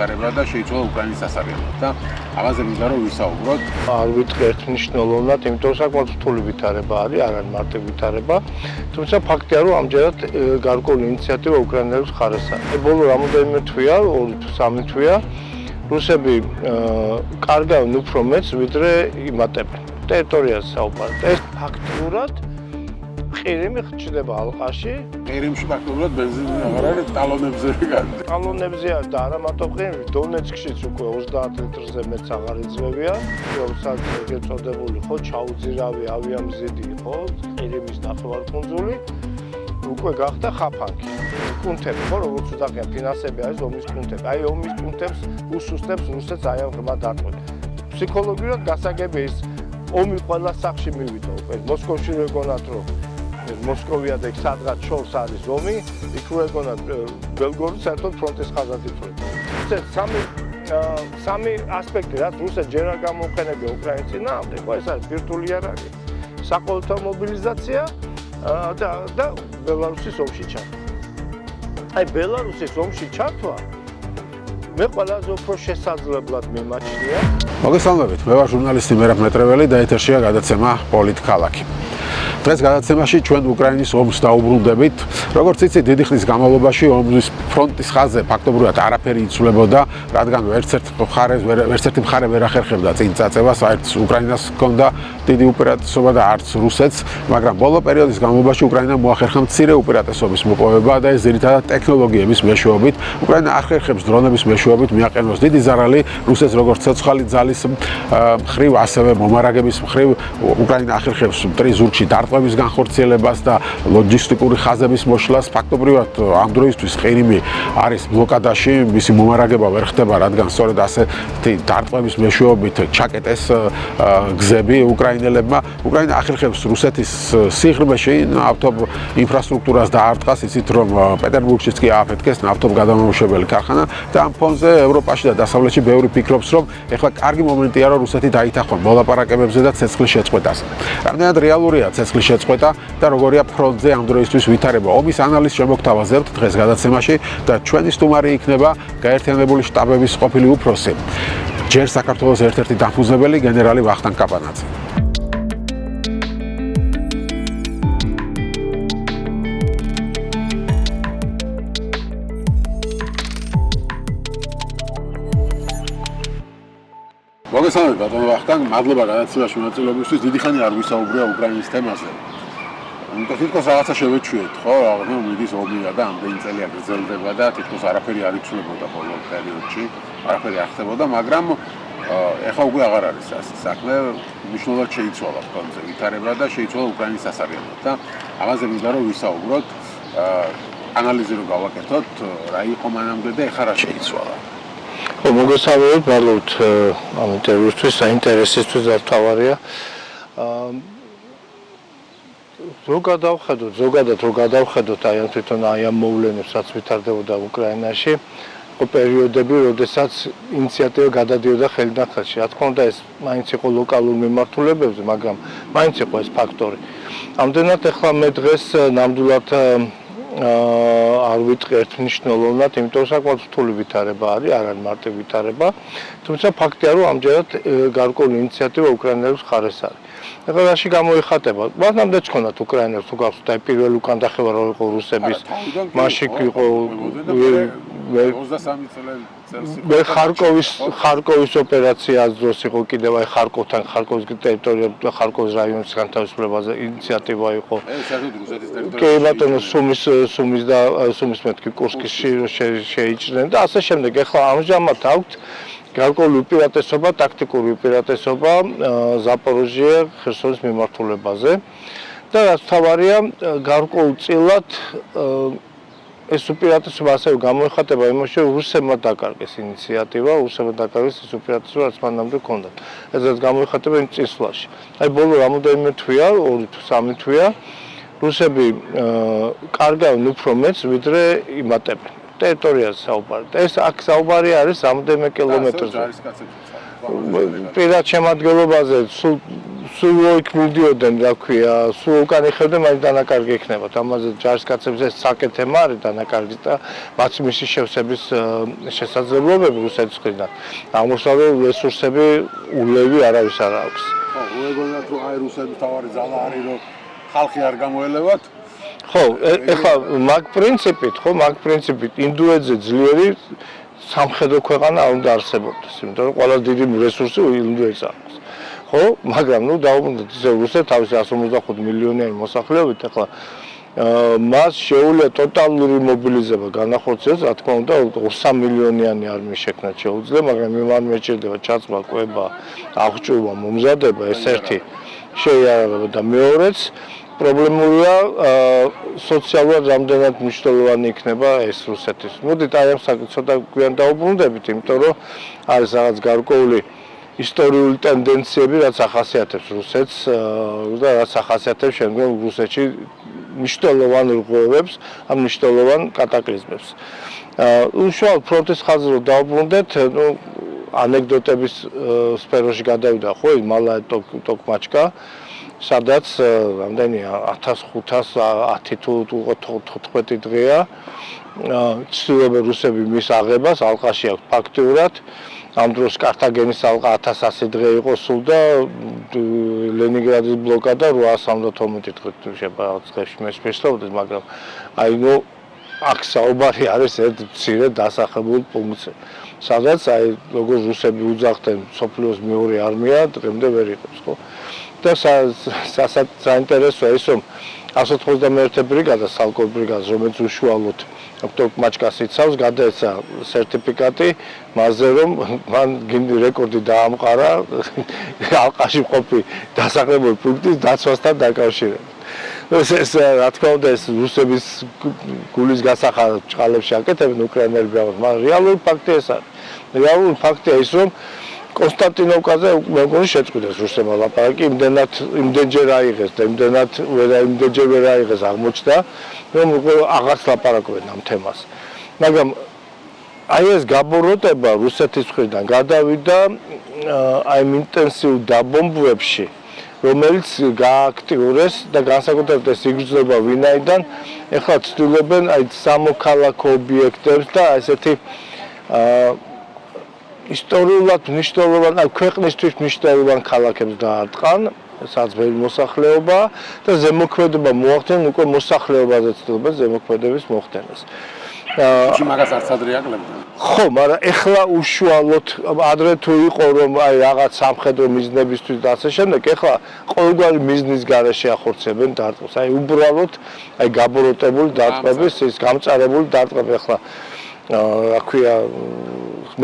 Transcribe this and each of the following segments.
ვითარება და შეიცვალა უკრაინის სასარგებლოდ და ამაზე მინდა რომ ვისაუბროთ. არ ვიტყვი ერთმნიშვნელოვნად, იმიტომ საკმაოდ რთული ვითარება არის, არ არის მარტივ ვითარება. თუმცა ფაქტია, რომ ამჯერად გარკვეული ინიციატივა უკრაინელებს ხარეს არის. ბოლო რამოდენიმე თვეა, 2-3 თვეა, რუსები კარგავენ უფრო მეტს, ვიდრე იმატებენ. ტერიტორიაზე საუბარია. ეს ფაქტურად ყირიმი ხდება ალყაში. ყირიმში ფაქტობრივად ბენზინი აღარ არის, ტალონებზე გადის. ტალონებზე არის და არა მარტო ყირიმში, დონეცკშიც უკვე 30 litrზე მეც აღარ იძლევია. როცა გეწოდებული ხო ჩაუძირავი ავიამზიდი ხო, ყირიმის ნახევარკუნძული უკვე გახდა ხაფანგი. კუნთები ხო, როგორც ვთქვია, ფინანსები არის ომის კუნთები. აი ომის კუნთებს უსუსტებს რუსეთს აი ამ ღრმა დარტყმით. ფსიქოლოგიურად გასაგები ის ომი ყველა სახში მივიდა უკვე. მოსკოვში რეგონათ რომ მოსკოვია და სადღაც შორს არის ომი, იქ რეგონათ ბელგოროდი საერთოდ ფრონტის ხაზად იწვევდა. ეს სამი ასპექტი, რაც რუსეთს ჯერ არ გამოუყენებია უკრაინის წინააღმდეგ, ხო ეს არის ბირთვული იარაღი, საყოველთაო მობილიზაცია და ბელარუსის ომში ჩართვა. აი ბელარუსის ომში ჩართვა მე ყველაზე უფრო შესაძლებლად მიმაჩნია. მოგესალმებით, მე ვარ ჟურნალისტი მერაბ მეტრეველი და ეთერშია გადაცემა პოლიტქალაქი. დღეს გადაცემაში ჩვენ უკრაინის ომს დაუბრუნდებით. როგორც იცით, დიდი ხნის განმავლობაში ომის ფრონტის ხაზზე ფაქტობრივად არაფერი იცვლებოდა, რადგან ერთ-ერთი მხარე ვერ ახერხებდა წინ წაწევას, არც უკრაინას ჰქონდა დიდი უპირატესობა და არც რუსეთს, მაგრამ ბოლო პერიოდის განმავლობაში უკრაინამ მოახერხა მცირე უპირატესობის მოპოვება და ეს ძირითადად ტექნოლოგიების მეშვეობით. უკრაინა ახერხებს დრონების მეშვეობით მიაყენოს დიდი ზარალი რუსეთს როგორც ცოცხალი ძალის მხრივ, ასევე მომარაგების მხრივ. უკრაინა ახერხებს მტრის ზურგში დარტყმების განხორციელებას და ლოჯისტიკური ხაზების მოშლას. ფაქტობრივად ამ დროისთვის ყირიმი არის ბლოკადაში, მისი მომარაგება ვერ ხდება, რადგან სწორედ ასეთი დარტყმების მეშვეობით ჩაკეტეს გზები უკრაინელებმა. უკრაინა ახერხებს რუსეთის სიღრმეში ნავთობ ინფრასტრუქტურას დაარტყას, იცით რომ პეტერბურგშიც კი ააფეთქეს ნავთობ გადამამუშავებელი ქარხანა და ამ ფონზე ევროპაში და დასავლეთში ბევრი ფიქრობს, რომ ეხლა კარგი მომენტია, რომ რუსეთი დაითანხმონ მოლაპარაკებებზე და ცეცხლის შეწყვეტას. რამდენად რეალურია ცეცხლის შეწყვეტა და როგორია ფრონტზე ამ დროისთვის ვითარება. ომის ანალიზს შემოგთავაზებთ დღეს გადაცემაში და ჩვენი სტუმარი იქნება გაერთიანებული შტაბების ყოფილი უფროსი, ჯერ საქართველოს ერთ-ერთი დამფუძნებელი გენერალი ვახტანგ კაპანაძე. მოგესალმებით ბატონო ვახტანგ, მადლობა გადაცემაში მონაწილეობისთვის. დიდი ხანი არ ვისაუბრია უკრაინის თემაზე. იმიტომ თითქოს რაღაცა შევეჩვიეთ, ხო, რა მიდის ომია და ამდენი წელია გრძელდება და თითქოს არაფერი არ იცვლებოდა ბოლო პერიოდში, არაფერი არ ხდებოდა, მაგრამ ეხლა უკვე აღარ არის ასე საქმე, მნიშვნელოვნად შეიცვალა ფრონტზე ვითარება და შეიცვალა უკრაინის სასარგებლოდ და ამაზე მინდა რომ ვისაუბროთ, ანალიზი რომ გავაკეთოთ, რა იყო მანამდე და ეხლა რა შეიცვალა. მოგესალმებით, მადლობთ ამ ინტერვიუსთვის, საინტერესისთვის და თავარია. ზოგადად რო გადავხედოთ აი ამ თვითონ აი ამ მოვლენებს, რაც ვითარდებოდა უკრაინაში, იყო პერიოდები, როდესაც ინიციატივა გადადიოდა ხელიდან ხელში. რა თქმა უნდა, ეს მაინც იყო ლოკალურ მიმართულებებზე, მაგრამ მაინც იყო ეს ფაქტორი. ამდენად ეხლა მე დღეს ნამდვილად არ ვიტყვი ერთმნიშვნელოვნად, იმიტომ საკმაოდ რთული ვითარება არის, არ არის მარტივ ვითარება. თუმცა ფაქტია, რომ ამჯერად გარკვეული ინიციატივა უკრაინელებს ხარეს არის. ეხლა რაში გამოიხატება? მანამდე ჩქონათ უკრაინელს თუ გახსოვთ, აი პირველი უკან დახევა რო იყო რუსების, მაშინ იყო 23 წელს ხარკოვის ოპერაციას დროს იყო კიდევ აი ხარკოვის ტერიტორია და ხარკოვის რაიონის განთავისუფლებაზე ინიციატივა იყო. კი ბატონო, სუმის და სუმის მეთქი კურსკის შეიჭრნენ და ასე შემდეგ. ეხლა ამჟამად აქვთ გარკვეული უპირატესობა, ტაქტიკური უპირატესობა ზაპოროჟიე ხერსონის მიმართულებაზე და რაც თავარია გარკვეულწილად ეს უპირატესობა ასევე გამოიხატება იმაში, რომ რუსებმა დაკარგეს ინიციატივა, რუსებმა დაკარგეს ის უპირატესობა, რაც მანამდე ჰქონდათ. ესეც გამოიხატება იმ წინსვლაში. აი ბოლო რამოდენიმე თვეა, 2-3 თვეა, რუსები კარგავენ უფრო მეტს, ვიდრე იმატებენ. ტერიტორიაზე საუბარია. ეს აქ საუბარი არის რამდენიმე კილომეტრზე. პირად შემადგენლობაზე სულ იქ მიდიოდნენ, რა ქვია, სულ უკან იხევდნენ, მაინც დანაკარგი ექნებათ. ამაზე ჯარისკაცებს ეს საკეთე მარი დანაკარგი და მათ მისი შევსების შესაძლებლობები რუსეთის მხრიდან. აღმოსავლელ რესურსები ულევი არავის არ აქვს. ხო, უეგონათ რომ აი რუსების თავარი ძალა არის, რომ ხალხი არ გამოელევათ. ხო, ეხლა მაგ პრინციპით ინდუეთზე ძლიერი სამხედრო ქვეყანა არ უნდა არსებობდეს, იმიტომ რომ ყველა დიდი რესურსი ინდუეთს აქვს. ხო, მაგრამ ნუ დაუბრუნდეთ ისე რუსეთი თავისი 155 მილიონიანი მოსახლეობით, ეხლა მას შეუძლია ტოტალური მობილიზება განახორციელოს, რა თქმა უნდა, 3 მილიონიანი არმიის შექმნა შეუძლია, მაგრამ იმ არმიას სჭირდება ჩაცმა, კვება, აღჭურვა, მომზადება, ეს ერთი შეიარაღება და მეორეც პრობლემურია სოციალურად რამდენად მნიშვნელოვანი იქნება ეს რუსეთის. მოდით აი ამ ცოტა გვიან დაუბრუნდებით, იმიტომ რომ არის რაღაც გარკვეული ისტორიული ტენდენციები, რაც ახასიათებს რუსეთს და რაც ახასიათებს შემდგომ რუსეთში მნიშვნელოვან რღვევებს, ამ მნიშვნელოვან კატაკლიზმებს. უშუალოდ ფრონტის ხაზზე რომ დაუბრუნდეთ, ნუ ანეკდოტების სფეროში გადავიდა ხო ის მალა ტოკმაჩკა, სადაც რამდენია 1510 თუ 14 დღეა ცდილობენ რუსები მის აღებას, ალყაში აქვს ფაქტიურად. ამ დროს კართაგენის ალყა 1100 დღე იყო სულ და ლენინგრადის ბლოკადა 812 დღე შეფასებში მესმისლობდეს, მაგრამ აი ნუ აქ საუბარი არის ერთ მცირე დასახებულ პუნქტზე, სადაც აი როგორ რუსები უძახდნენ სოფლიოს მეორე არმია დღემდე ვერ იყოს, ხო? და საინტერესოა ის რომ 191 ბრიგადა სალკო ბრიგადას, რომელიც უშუალოდ ტოკმაჩკას იცავს, გადაეცა სერტიფიკატი მასზე, რომ მან გინდი რეკორდი დაამყარა ალყაში მყოფი დასახლებულ პუნქტის დაცვასთან დაკავშირებით. ეს რა თქმა უნდა ეს რუსების გულის გასახადად ჭყალებში აკეთებენ უკრაინელი ბრძოლას, მაგრამ რეალური ფაქტი ეს არის. რეალური ფაქტია ის, რომ კონსტანტინოვკაზე მე მგონი შეწყვიტეს რუსებმა ლაპარაკი, იმდენჯერ აიღეს და იმდენჯერ ვერ აიღეს აღმოჩნდა, რომ აღარც ლაპარაკობენ ამ თემას. მაგრამ აი ეს გაბოროტება რუსეთის მხრიდან გადავიდა აი იმ ინტენსიურ დაბომბვებში, რომელიც გააქტიურეს და განსაკუთრებით ეს იგრძნობა ვინაიდან ეხლა ცდილობენ აი სამოქალაქო ობიექტებს და ესეთი ისტორიულად მნიშვნელოვან, ქვეყნისთვის მნიშვნელოვან ქალაქებს დაარტყან, სადაც ბევრი მოსახლეობა და ზემოქმედება მოახდინონ, უკვე მოსახლეობაზე ცდილობენ ზემოქმედების მოხდენას. მაგას არც ადრე აკლებდნენ. ხო, მაგრამ ეხლა უშუალოდ ადრე თუ იყო რომ აი რაღაც სამხედრო მიზნებისთვის და ასე შემდეგ, ეხლა ყოველგვარი მიზნის გარეშე ახორციელებენ დარტყმას. აი უბრალოდ აი გაბოროტებული დარტყმების ის გამწარებული დარტყმები ეხლა რა ქვია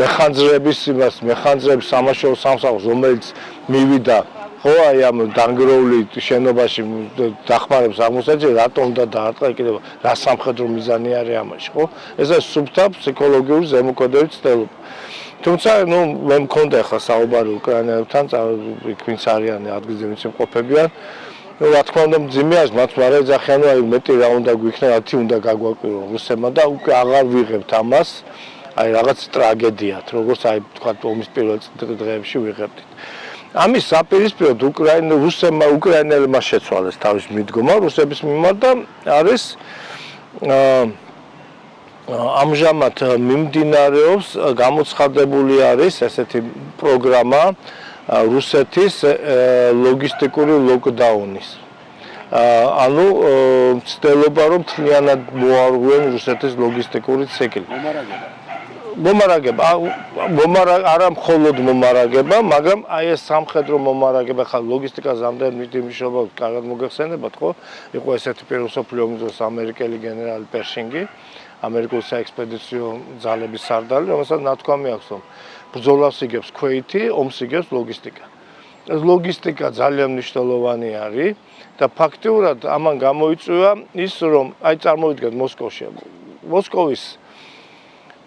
მეხანძრების სამაშველო სამსახურს, რომელიც მივიდა ხო აი ამ დანგრეული შენობაში დახმარების აღმოსაჩენად, რატომ უნდა დაარტყა კიდევ რა სამხედრო მიზანი არის ამაში, ხო? ეს არის სუფთა ფსიქოლოგიური ზემოქმედების ცდელობა. თუმცა ნუ მე მქონდა ახლა საუბარი უკრაინელებთან, იქ ვინც არიან ადგილზე ვინც იმყოფებიან. რა თქმა უნდა მძიმეა მათ არ ეძახიან, აი მეტი რა უნდა გვიქნა, რათი უნდა გაგვაკვირონ რუსებმა და უკვე აღარ ვიღებთ ამას. აი რაღაც ტრაგედიად, როგორც აი თქვა ომის პირველ დღეებში ვიღებდით. ამის საპირისპიროდ რუსებმა უკრაინელებმა შეცვალეს თავის მიდგომა რუსების მიმართ და არის ამჟამად მიმდინარეობს, გამოცხადებული არის ესეთი პროგრამა რუსეთის ლოგისტიკური ლოკდაუნის. ანუ ცდილობა რომ მთლიანად მოარღვიონ რუსეთის ლოგისტიკური ციკლი. არა მხოლოდ მომარაგება, მაგრამ აი ეს სამხედრო მომარაგება, ხა ლოგისტიკაზე ამდენ მნიშვნელობა კარგად მოგეხსენებათ, ხო? იყო ესეთი პირველ მსოფლიო ომის დროს ამერიკელი გენერალი პერშინგი, ამერიკული საექსპედიციო ძალების სარდალი, რომელსაც ნათქვამი აქვს, რომ ბრძოლას იგებს ქვეითი, ომს იგებს ლოგისტიკა. ეს ლოგისტიკა ძალიან მნიშვნელოვანი არის და ფაქტიურად ამან გამოიწვია ის, რომ აი წარმოვიდგინეთ მოსკოვის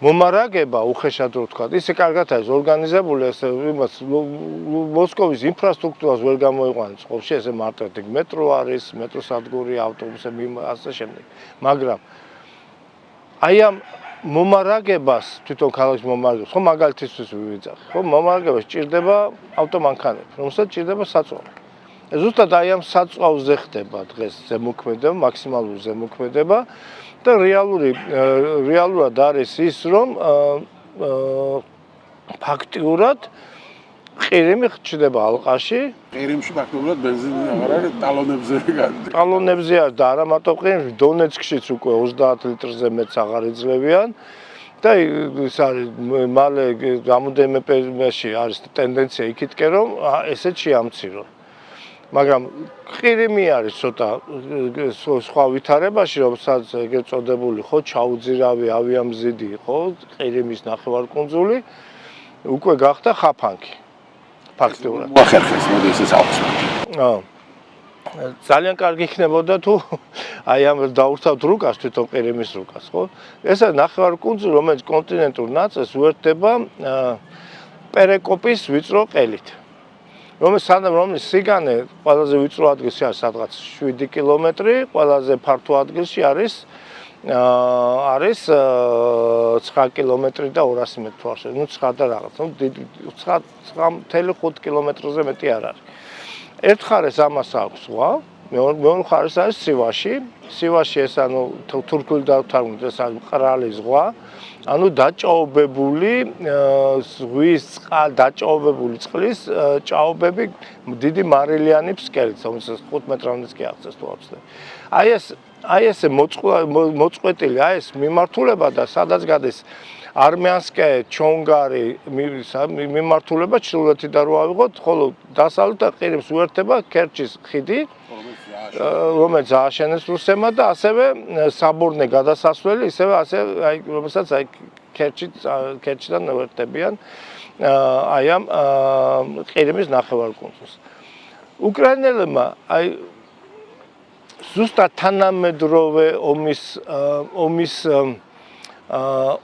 მომარაგება უხეშად რო ვთქვა, ისე კარგად არის ორგანიზებული, ესე იმას მოსკოვის ინფრასტრუქტურას ვერ გამოიყვანებს ყოველში, ესე მარტივად მეტრო არის, მეტროსადგური, ავტობუსები, ასე შემდეგ. მაგრამ აი ამ მომარაგებას, თვითონ ქალაქის მომარაგებას, ხო მაგალითისთვის ვივიძახე, ხო მომარაგებას ჭირდება ავტომანქანები, რომელსაც ჭირდება საწვავი. ზუსტად აი ამ საწვავზე ხდება დღეს ზემოქმედება, მაქსიმალური ზემოქმედება და რეალურად არის ის, რომ ფაქტიურად ყირიმი ხდება ალყაში. ყირიმში ფაქტობრივად ბენზინი აღარ არის, ტალონებზე გადის. ტალონებზე არის და არა მარტო ყირიმში, დონეცკშიც უკვე 30 ლიტრზე მეც აღარ იძლევიან. და ის არის მალე რამოდენიმე პერიოდში არის ტენდენცია იქითკენ, რომ ესეც შეამცირონ. მაგრამ ყირიმი არის ცოტა სხვა ვითარებაში, რომელსაც ეგრეთ წოდებული ხო ჩაუძირავი ავიამზიდი ხო, ყირიმის ნახევარკუნძული უკვე გახდა ხაფანგი. ფაქტიურად. მოახერხეს მოდი ესე საუბარს. ძალიან კარგი იქნებოდა თუ აი ამ დაურთავთ რუკას თვითონ ყირიმის რუკას, ხო? ეს არის ნახევარკუნძული, რომელიც კონტინენტურ ნაწილს უერთდება პერეკოპის ვიწრო ყელით. რომლის სიგანე ყველაზე ვიწრო ადგილში არის სადღაც 7 კილომეტრი, ყველაზე ფართო ადგილში არის 9 კილომეტრი და 200 მეტრი თუ არ შეიძლება, ნუ 9 და რაღაც, ნუ 9.5 კილომეტრზე მეტი არ არის. ერთ ხარეს ამას აქვს ზღვა, მეორე ხარეს არის სივაში. სივაში ეს ანუ თურქული დავთარგმნით, ეს არის მყრალი ზღვა, ანუ დაჭაობებული ზღვის დაჭაობებული წყლის ჭაობები დიდი მარილიანი ფსკერით, რომელსაც 5 მეტრამდეც კი აღწევს თუ აღწევს. აი ესე მოწყვეტილი, აი ეს მიმართულება და სადაც გადის არმიანსკაია, ჩონგარი მიმართულება ჩრდილოეთიდან რო ავიღოთ, ხოლო დასავლეთიდან ყირიმს უერთდება ქერჩის ხიდი, რომელიც ააშენეს რუსებმა და ასევე საბორნე გადასასვლელი, ისევე აი რომელსაც აი ქერჩიდან უერთდებიან აი ამ ყირიმის ნახევარკუნძულს. უკრაინელებმა აი ზუსტად თანამედროვე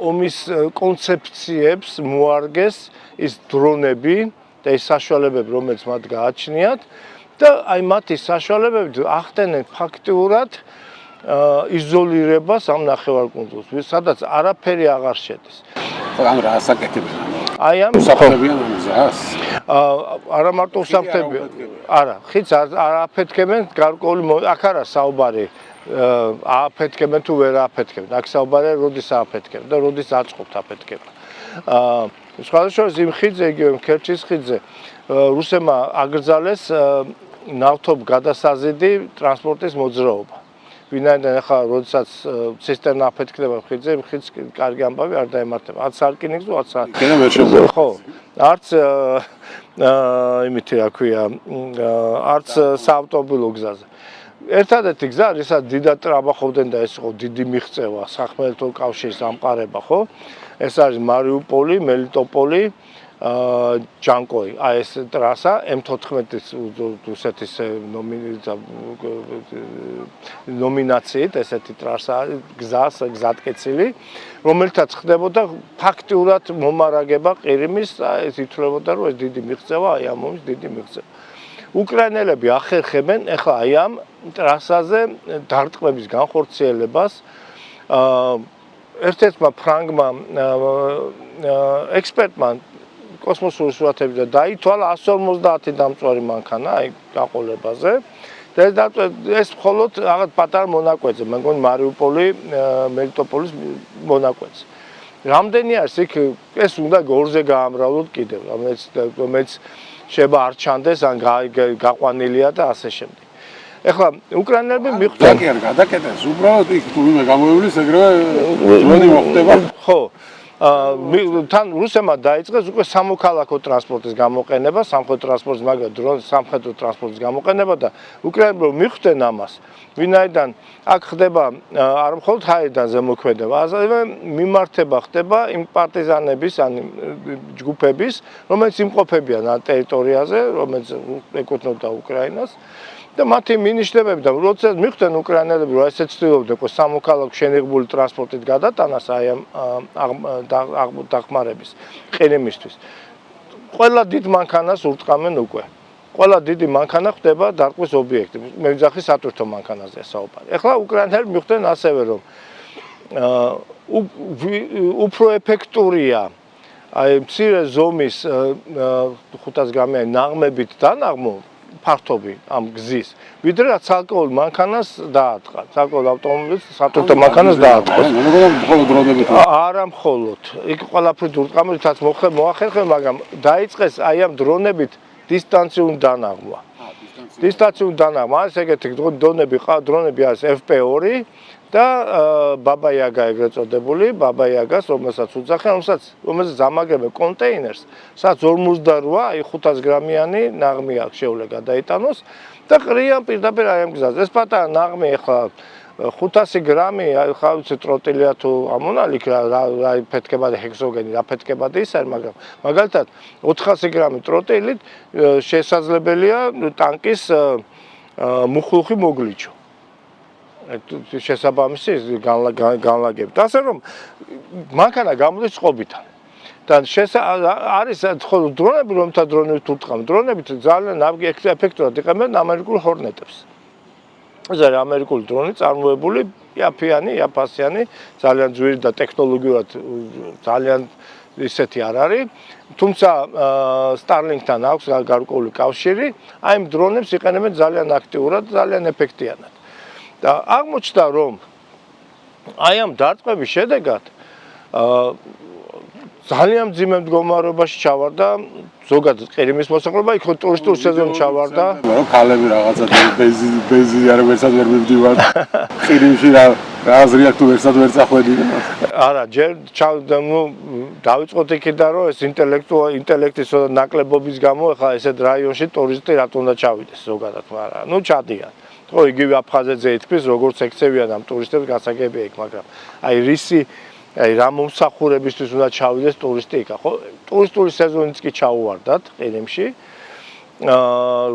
ომის კონცეფციებს მოარგეს ის დრონები და ის საშუალებები, რომელიც მათ გააჩნიათ და აი მათი საშუალებებით ახდენენ ფაქტიურად იზოლირებას ამ ნახევარკუნძულს, სადაც არაფერი აღარ შედის. ამ რა ასაკეთებენ? აი ამ უსაფრთხოებიან ამას? არა მარტო უსაფრთხოებიან. არა, ხიდს არ აფეთქებენ, გარკვეული აქ არა საუბარი ააფეთქებენ თუ ვერ ააფეთქებენ. აქ საუბარია როდის ააფეთქებენ და როდის აწყობთ აფეთქება. სხვადასხვა იმ ხიდზე, იგივე ქერჩის ხიდზე რუსებმა აკრძალეს ნავთობ გადასაზიდი ტრანსპორტის მოძრაობა. ვინაიდან ახლა როდესაც ცისტერნა აფეთქდება ხიდზე, იმ ხიდს კარგი ამბავი არ დაემართება. არც სარკინიგზო, არც ხო, არც იმითი რა ქვია, არც საავტომობილო გზაზე. ერთადერთი გზა, რისაც დიდად ტრაბახობდნენ და ეს იყო დიდი მიღწევა სახმელეთო კავშირის ამყარება, ხო? ეს არის მარიუპოლი, მელიტოპოლი, ჯანკოი, აი ეს ტრასა M14-ის რუსეთის ნომინაციით, ესეთი ტრასა გზატკეცილი, რომელთაც ხდებოდა ფაქტიურად მომარაგება ყირიმის, ეს ითვლებოდა, რომ ეს დიდი მიღწევა, აი ამ ომის დიდი მიღწევა. უკრაინელები ახერხებენ ახლა აი ამ ტრასაზე დარტყმების განხორციელებას. ერთ-ერთმა ფრანგმა ექსპერტმა კოსმოსური სურათები დაითვალა 150 დამწვარი მანქანა აი გაყოლებაზე და ეს მხოლოდ რაღაც პატარა მონაკვეთზე, მე მგონი მარიუპოლი, მელიტოპოლის მონაკვეთზე. რამდენი არის იქ ეს უნდა გორზე გაამრავლოთ კიდევ, რომელიც შეიძლება არ ჩანდეს ან გაყვანილია და ასე შემდეგ. ეხლა უკრაინელები მიხვდნენ კი არ გადაკეთეს, უბრალოდ იქ თუ ვინმე გამოივლის ეგრევე დრონი მოხდება. ხო. თან რუსებმა დაიწყეს უკვე სამოქალაქო ტრანსპორტის გამოყენება, სამხედრო ტრანსპორტის, მაგრამ დრონის სამხედრო ტრანსპორტის გამოყენება და უკრაინელები მიხვდნენ ამას. ვინაიდან აქ ხდება არ მხოლოდ ჰაერიდან ზემოქმედება, ასევე მიმართება ხდება იმ პარტიზანების ან ჯგუფების, რომელიც იმყოფებიან ამ ტერიტორიაზე, რომელიც ეკუთვნოდა უკრაინას. და მათი მინიშნებები და როდესაც მიხვდნენ უკრაინელები, რომ ესე ცდილობდნენ სამოქალაქო შენიღბული ტრანსპორტით გადატანას აი ამ დახმარების ყირიმისთვის. ყველა დიდ მანქანას ურტყამენ უკვე. ყველა დიდი მანქანა ხდება დარტყმის ობიექტი. მე ვიძახი სატვირთო მანქანაზეა საუბარი. ეხლა უკრაინელები მიხვდნენ ასევე, რომ უფრო ეფექტურია აი მცირე ზომის 500 გრამიანი ნაღმებით დანაღმო ფართობი ამ გზის, ვიდრე რაც ცალკეულ მანქანას დაატყა, ცალკეულ ავტომობილს სატვირთო მანქანას დაატყოს. მხოლოდ დრონებით. არა მხოლოდ. იქ ყველაფრით ურტყამეთაც მოახერხე, მაგრამ დაიწყეს აი ამ დრონებით დისტანციურ დანაღმა. დისტანციურ დანაღმა, ეს ეგეთი დრონები არის FP2 და ბაბა იაგა ეგრეთ წოდებული, ბაბა იაგას, რომელსაც უძახიან, რომელსაც ამაგრებენ კონტეინერს, სადაც 48, აი 500 გრამიანი ნაღმი აქვს შეუძლია გადაიტანოს და ყრიან პირდაპირ აი ამ გზაზე. ეს პატარა ნაღმი ახლა 500 გრამი, ხა ვიცი ტროტილია თუ ამონალი რა ფეთქებადი ჰექსოგენი, რა ფეთქებადი ის არის, მაგრამ მაგალითად 400 გრამი ტროტილით შესაძლებელია ტანკის მუხლუხი მოგლიჩო. შესაბამისი განლაგებით. ასე რომ მანქანა გამოდის წყობიდან. და არის ხოლო დრონები, რომელთა დრონებით ურტყამთ. დრონებით ძალიან ეფექტურად იყენებენ ამერიკულ ჰორნეტებს. ეს არის ამერიკული დრონი, წარმოებული იაფასიანი, ძალიან ძვირი და ტექნოლოგიურად ძალიან ისეთი არ არის. თუმცა Starlink-თან აქვს გარკვეული კავშირი, აი ამ დრონებს იყენებენ ძალიან აქტიურად, ძალიან ეფექტიანად. და აღმოჩნდა, რომ აი ამ დარტყმების შედეგად ძალიან მძიმე მდგომარეობაში ჩავარდა ზოგადად ყირიმის მოსახლეობა, იქ ტურისტულ სეზონში ჩავარდა. ქალები რაღაცა ბენზინი არ ვერცად ვერ მივდივარ. ყირიმში რა აზრია თუ ვერცად ვერ წახვედი. არა, ჯერ დავიწყოთ იქიდან, რომ ეს ინტელექტის ნაკლებობის გამო ახლა ესეთ რაიონში ტურისტი რატო უნდა ჩავიდეს ზოგადად, მაგრამ ნუ ჩადიან. ხო, იგივე აფხაზეთზე ითქმის, როგორც ექცევიან ამ ტურისტებს გასაგებია იქ, მაგრამ აი რისი აი რა მომსახურებისთვის უნდა ჩავიდეს ტურისტი იქ, ხო? ტურისტული სეზონიც კი ჩაუვარდათ ყირიმში,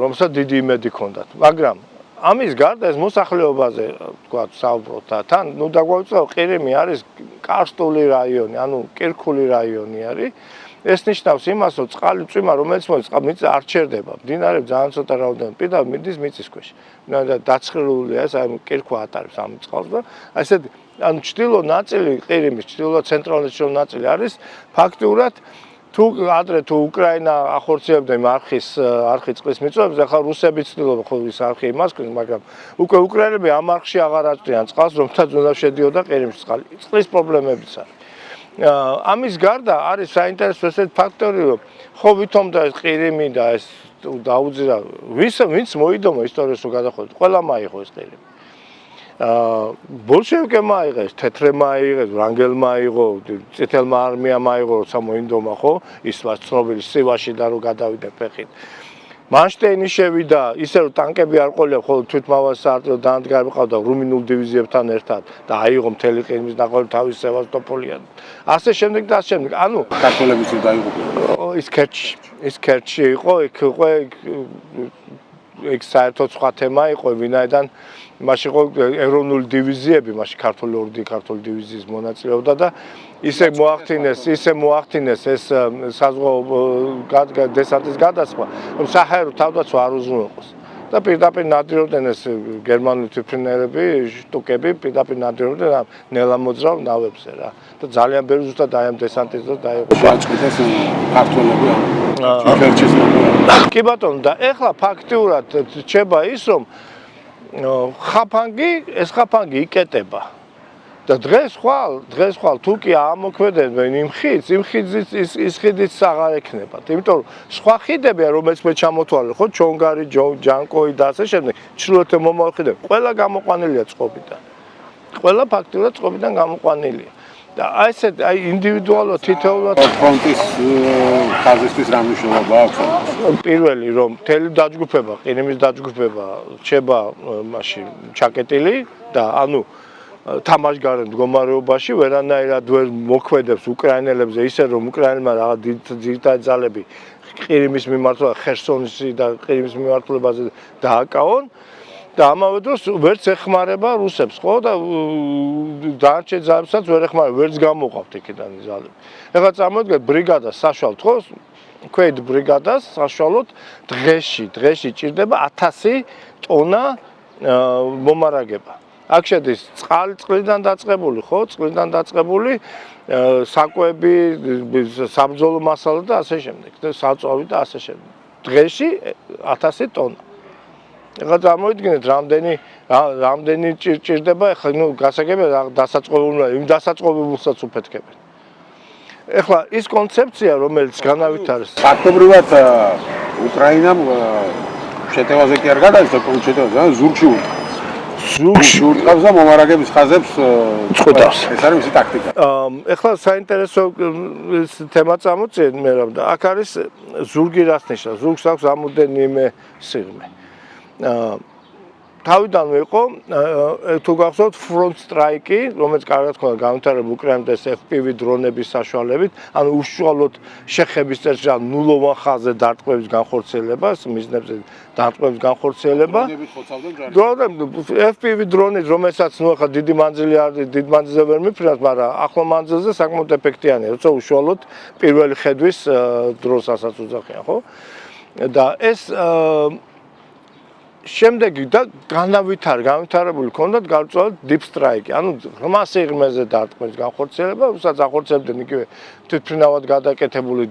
რომელსაც დიდი იმედი ჰქონდათ, მაგრამ ამის გარდა ეს მოსახლეობაზე, თქვათ, საუბრობთ და თან, ნუ დაგვაუწყო, ყირიმი არის კარსტული რაიონი, ანუ კირქული რაიონი არის. ეს ნიშნავს იმას, რომ წყალი წვიმა, რომელიც მოიწამიც არ ჩერდება. მდინარეები ძალიან ცოტა რაოდენობით პირდაპირ მიდის მიწის ქვეშ. დაცხრილულია ეს, აი კირქვა ატარებს ამ წყალს და ასეთ ანუ ჩრდილო ნაწილი, ყირიმის ჩრდილო-ცენტრალური ნაწილი არის ფაქტურად თუ ადრე თუ უკრაინა ახორციელებდა იმ არხი წყლის მიწვევებს, ახლა რუსები ცდილობენ ხო ის არხი იმას ქნის, მაგრამ უკვე უკრაინელები ამ არხში აღარ აწვდიან წყალს, რომელთაც უნდა შედიოდა ყირიმში წყალი. წყლის პრობლემებიც არის. ამის გარდა არის საინტერესო ესეთი ფაქტორი, რომ ხო ვითომ და ეს ყირიმი და ეს დაუძირა, ვინც მოიდომა ისტორიას რო გადახვედრით, ყველა მაიღო ეს ყირიმი. ბოლშევიკებმა აიღეს, თეთრებმა აიღეს, ვრანგელმა აიღო, წითელმა არმიამ აიღო, როცა მოინდომა ხო, ის ცნობილი სივაში და რო გადავიდა ფეხით. მანშტეინი შევიდა, ისე რომ ტანკები არ ყოლია, ხოლო თვითმავას საარტილერიო დანადგარი ყავდა რუმინულ დივიზიებთან ერთად და აიღო მთელი ყირიმის ნახევარი თავის სევასტოპოლიდან. ასე შემდეგ და ასე შემდეგ. ანუ ქართველებიც დაიღო. ის ქერჩი იყო, იქ იყო ეგ საერთოდ სხვა თემა იყო, ვინაიდან მაშინ იყო ეროვნული დივიზიები, მაშინ ქართული დივიზიის მონაწილეობდა და ისე მოახდინეს ეს საზღვაო დესანტის გადასხმა, რომ საჰაერო თავდაცვა არ უზრუნველყოს. და პირდაპირ ნადირობდნენ ეს გერმანული თვითმფრინავები, შტუკები, პირდაპირ ნადირობდნენ ამ ნელამოძრავ ნავებზე რა. და ძალიან ბევრი ზუსტად აი ამ დესანტის დროს დაიღო. შეაწყდეს ქართველები ქერჩის მოკლა. კი ბატონო, და ეხლა ფაქტიურად რჩება ის, რომ ხაფანგი იკეტება. და დღეს ხვალ თუ კი ამოქმედებენ იმ ხიდს, ის ხიდიც აღარ ექნებათ. იმიტომ რომ სხვა ხიდებია, რომელიც მე ჩამოთვალე, ხო, ჩონგარი, ჯანკოი და ასე შემდეგ, ჩრდილოეთზე მომავალ ხიდები, ყველა გამოყვანილია წყობიდან. ყველა ფაქტიურად წყობიდან გამოყვანილია. და აი ინდივიდუალურად თითოეულად ფრონტის ხაზისთვის რა მნიშვნელობა აქვს? პირველი რომ მთელი დაჯგუფება, ყირიმის დაჯგუფება რჩება მაშინ ჩაკეტილი და ანუ თამაშგარე მდგომარეობაში ვერანაირად ვერ მოქმედებს უკრაინელებზე ისე რომ უკრაინელმა რაღაც ძირითადი ძალები ყირიმის მიმართულება ხერსონისი და ყირიმის მიმართულებაზე დააკავონ და ამავე დროს ვერც ეხმარება რუსებს, ხო და დანარჩენ ძალებსაც ვერ ეხმარება, ვერც გამოყავთ იქიდან ძალები. ეხლა წარმოიდგინეთ ბრიგადას საშუალოდ, ხო? ქვედ ბრიგადას საშუალოდ დღეში ჭირდება 1000 ტონა მომარაგება. აქ შედის წყლიდან დაწყებული, ხო? წყლიდან დაწყებული საკვები, საბრძოლო მასალა და ასე შემდეგ. და საწვავი და ასე შემდეგ. დღეში 1000 ტონა. ეხლა წარმოიდგინეთ რამდენი ჭირდება, ეხლა გასაგებია დასაწყობებულმა იმ დასაწყობებულსაც უფეთქებენ. ეხლა ის კონცეფცია, რომელიც განავითარეს ფაქტობრივად უკრაინამ შეტევაზე კი არ გადაიწყო შეტევაზე, ზურგში ურტყავს და მომარაგების ხაზებს წყვეტავს. ეს არის მისი ტაქტიკა. ეხლა საინტერესო თემა წამოწიეთ მე რა და აქ არის ზურგი რას ნიშნავს? ზურგს აქვს რამოდენიმე სიღრმე. თავიდანვე იყო თუ გახსოვთ front strike-ი, რომელიც კარგად ხდება განვითარებულ უკრაინას FPV დრონების საშუალებით, ანუ უშუალოდ შეხების წესში ნულოვან ხაზზე დარტყმების განხორციელება, მიზნებზე დარტყმების განხორციელება. FPV დრონით, რომელსაც ახლა დიდი მანძილი არის, დიდ მანძილზე ვერ მიფრინავთ, მაგრამ ახლო მანძილზე საკმაოდ ეფექტიანია, როცა უშუალოდ პირველი ხედვის დრონს ასაც უძახიან, ხო? და ეს შემდეგი და განვითარებული ქონდათ გარკვეული deep strike, ანუ ღრმა სიღრმეზე დარტყმების განხორციელება, უსაც ახორციელებდნენ იგივე თვითმფრინავად გადაკეთებული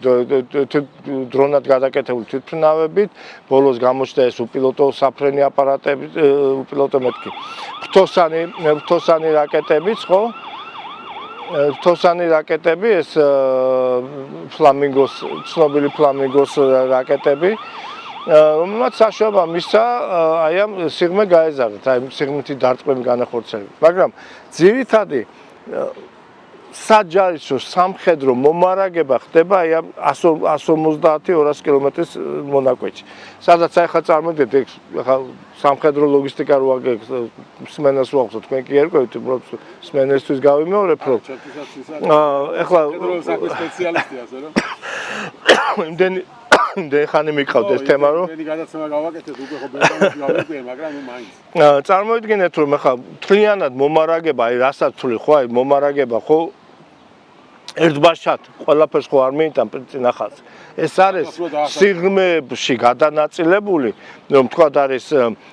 დრონად გადაკეთებული თვითმფრინავებით, ბოლოს გამოჩნდა ეს უპილოტო საფრენი აპარატები, უპილოტო მეთქი, ფრთოსანი რაკეტებიც, ხო? ფრთოსანი რაკეტები, ეს ფლამინგოს, ცნობილი ფლამინგოს რაკეტები რომელმაც საშუალება მისცა აი ამ სიღრმე გაეზარდათ, აი სიღრმითი დარტყმები განახორციელებით. მაგრამ ძირითადი საჯარისო სამხედრო მომარაგება ხდება აი ამ 150-200 კილომეტრის მონაკვეთში. სადაც აი ხა წარმოგიდგეთ, ხა სამხედრო ლოგისტიკა რო აგეკ სმენას ვახსოვთ, თქვენ კი ერკვევით, უბრალოდ სმენისთვის გავიმეორებ, რომ ეხლა სპეციალისტი ასე რომ იმდენი ხანი მიყავთ ეს თემა რომ მე გადაცემა გავაკეთეთ უკვე ხო ბერტამში გავიყვე, მაგრამ მაინც წარმოიდგინეთ რომ ახლა მთლიანად მომარაგება, აი რასაც თვლი ხო, აი მომარაგება ხო ერთბაშად ყველაფერს ხო არ მიიტან წინახალს. ეს არის სიღრმეებში გადანაწილებული, რომ თქვა არის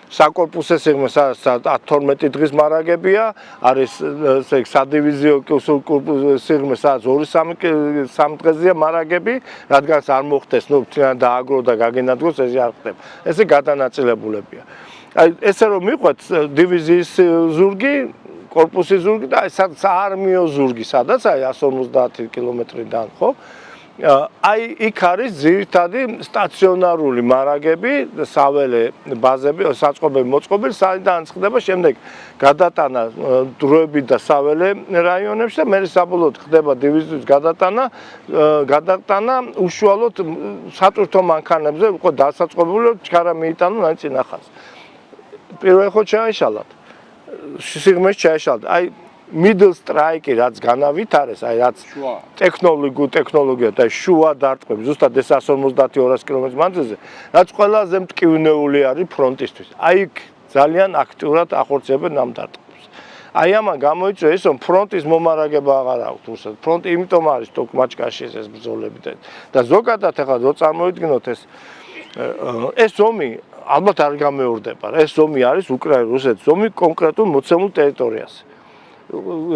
საკორპუსო სიღრმე 12 დღის მარაგებია, არის ესე სადივიზიო სიღრმე 2-3 დღეზეა მარაგები, რადგან არ მოხდეს, ნუ თვითონ დააგრო და გაგენადგოს ეს არ ხდება. ესე გადანაწილებულებია. აი ესე რომ მიყვეთ დივიზიის ზურგი, корпуси ზურგი და საარმიო ზურგი, სადაც აი 150 კილომეტრიდან, ხო? აი იქ არის ძირითადი სტაციონარული მარაგები, საველე ბაზები, საწყობები, მოწყობილი, საიდან ხდება შემდეგ გადატანა დროებით და საველე რაიონებში და მე საბოლოოდ ხდება დივიზიის გადატანა უშუალოდ სატვირთო მანქანებზე, უკვე დასაწყობებული ჩქარა მიიტანო ნაცინახას. პირველ ხო ჩაეშალათ. სიღრმეში ჩაეშალათ. აი middle strike-ი რაც განავითარეს, აი რაც ტექნოლოგია და შუა დარტყმები, ზუსტად ეს 150-200 კილომეტრის მანძილზე, რაც ყველაზე მტკივნეული არის ფრონტისთვის. აი იქ ძალიან აქტიურად ახორციელებენ ამ დარტყმებს. აი ამან გამოიწვია ის, რომ ფრონტის მომარაგება აღარ აქვს რუსეთს. ფრონტი იმიტომ არის ტოკმაჩკაში ეს ბრძოლები და ზოგადად ახლა რო წარმოიდგინოთ ეს ომი ალბათ არ გამეორდება. ეს ომი არის უკრაინა-რუსეთის ომი კონკრეტულ მოცემულ ტერიტორიაზე.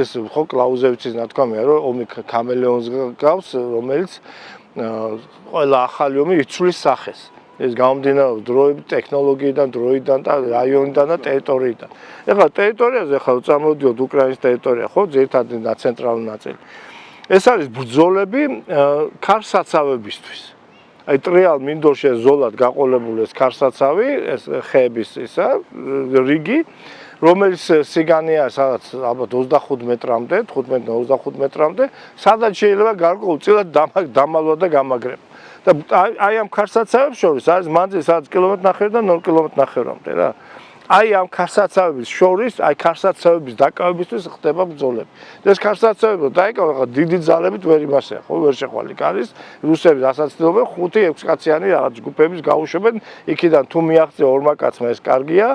ეს ხო კლაუზევიჩის ნათქვამია, რომ ომი კამელეონს გავს, რომელიც ყველა ახალი ომი იცვლის სახეს. ეს გამომდინარეობს დროებით, ტექნოლოგიიდან, დროიდან და რაიონიდან და ტერიტორიიდან. ეხლა ტერიტორიაზე ხა წარმოვიდოთ უკრაინის ტერიტორია, ხო, ძირითადად ცენტრალური ნაწილი. ეს არის ბრძოლები ქარსაცავებისთვის. აი ტრიალ მინდორში ზოლად გაყოლებული ეს ქარსაცავი, ეს ხეების ისა რიგი, რომელიც სიგანეა სადაც ალბათ 25 მეტრამდე, 15-25 მეტრამდე, სადაც შეიძლება გარკვეულწილად დამალვა და გამაგრება. და აი ამ ქარსაცავებს შორის არის მანძილი სადაც კილომეტრ-ნახევარი და 0 კილომეტრ-ნახევრამდე რა. აი ამ ქარსაცავების შორის, აი ქარსაცავების დაკავებისთვის ხდება ბრძოლები. ეს ქარსაცავები დაიკავა ხა დიდი ძალებით ვერ იმასია, ხო, ვერ შეხვალი კარის, რუსები რასაც ცდილობენ 5-6 კაციანი რაღაც ჯგუფების გაუშვებენ, იქიდან თუ მიაღწია ორმა კაცმა ეს კარგია.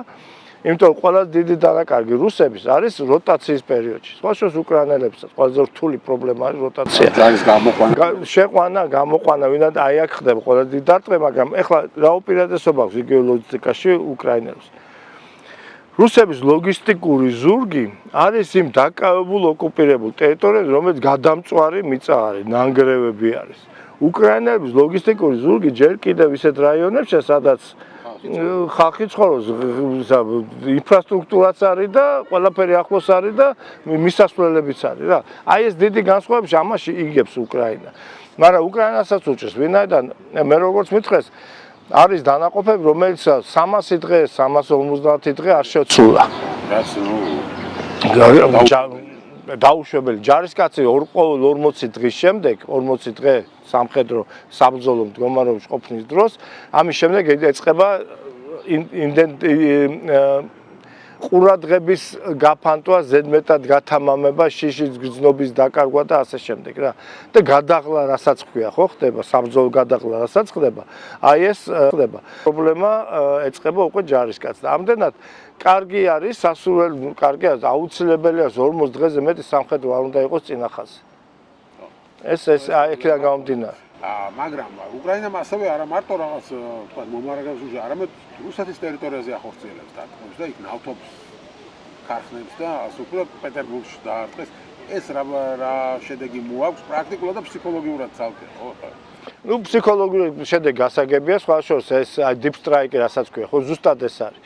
იმიტომ ყველა დიდი დანაკარგი რუსების არის როტაციის პერიოდში. სხვა შორის უკრაინელებსაც ყველაზე რთული პრობლემა არის როტაცია. ძალის გამოყვანა. შეყვანა, გამოყვანა, ვინაიდან აი აქ ხდება ყველა დიდი დარტყმა, მაგრამ ეხლა რა უპირატესობა აქვს იგივე ლოგისტიკაში უკრაინელებს. რუსების ლოგისტიკური ზურგი არის იმ დაკავებულ ოკუპირებულ ტერიტორიაზე, რომელიც გადამწვარი მიწა არის, ნანგრევები არის. უკრაინელების ლოგისტიკური ზურგი ჯერ კიდევ ისეთ რაიონებში, სადაც ხალხი ცხოვრობს, ინფრასტრუქტურაც არის და ყველაფერი ახლოს არის და მისასვლელებიც არის რა. აი ეს დიდი განსხვავებაში ამაში იგებს უკრაინა. მაგრამ უკრაინასაც უჭერს, ვინაიდან მე როგორც მითხრეს, არის დანაყოფები, რომელიც 300 დღე, 350 დღე არ შეცვლა. რაც დაუშვებელი ჯარისკაცი ყოველ 40 დღის შემდეგ 40 დღე სამხედრო საბრძოლო მდგომარეობაში ყოფნის დროს ამის შემდეგ ეწყება ყურადღების გაფანტვა, ზედმეტად გათამამება, შიშის გრძნობის დაკარგვა და ასე შემდეგ რა. და გადაღლა რასაც ხდება, ხო ხდება, საბრძოლო გადაღლა რასაც ხდება, აი ეს ხდება. პრობლემა ეწყება უკვე ჯარისკაცს. ამდენად კარგი არის, სასურველი კარგი არის, აუცილებელია 40 დღეზე მეტი სამხედრო არ უნდა იყოს წინახაზე. ეს აქედან გამომდინარე. მაგრამ უკრაინამ ასევე არა მარტო რაღაც თქვა მომარაგებს უჟე, არამედ რუსეთის ტერიტორიაზე ახორციელებს დარტყმებს და იქ ნავთობს ქარხნებს და ასე უკვე პეტერბურგში დაარტყეს. ეს რა შედეგი მოაქვს პრაქტიკულად და ფსიქოლოგიურად ცალკე, ხო? ნუ ფსიქოლოგიური შედეგი გასაგებია, სხვა შორის ეს deep strike რასაც ქვია, ხო, ზუსტად ეს არის.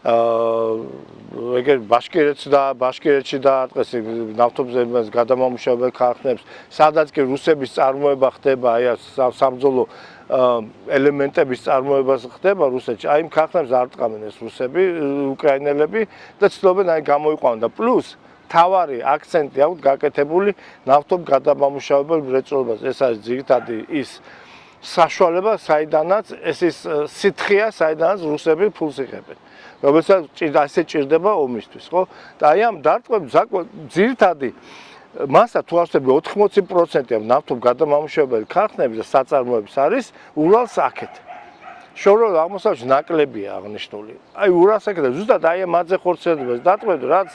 ეგერ ბაშკირეთში დაარტყეს ნავთობზე გადამამუშავებელ ქარხნებს, სადაც კი რუსების წარმოება ხდება, აი საბრძოლო ელემენტების წარმოება ხდება რუსეთში. აი იმ ქარხნებს არ ტყამენ ეს რუსები, უკრაინელები და ცდილობენ აი გამოიყვანონ და პლუს თავარი აქცენტი აქვს გაკეთებული ნავთობ გადამამუშავებელ მრეწველობაზე. ეს არის ძირითადი ის საშუალება, საიდანაც ეს ის სითხეა, საიდანაც რუსები ფულს იღებენ. რომელსაც ასე ჭირდება ომისთვის, ხო? და აი ამ დარტყმებს ძირითადი მასა თუ ავსები 80% ნავთობ გადამამუშავებელი ქარხნების და საწარმოების არის ურალს აქეთ. შორეულ აღმოსავლეთში ნაკლებია აღნიშნული. აი ურალს აქეთ და ზუსტად აი ამ მათზე ხორციელებას დარტყმებს, რაც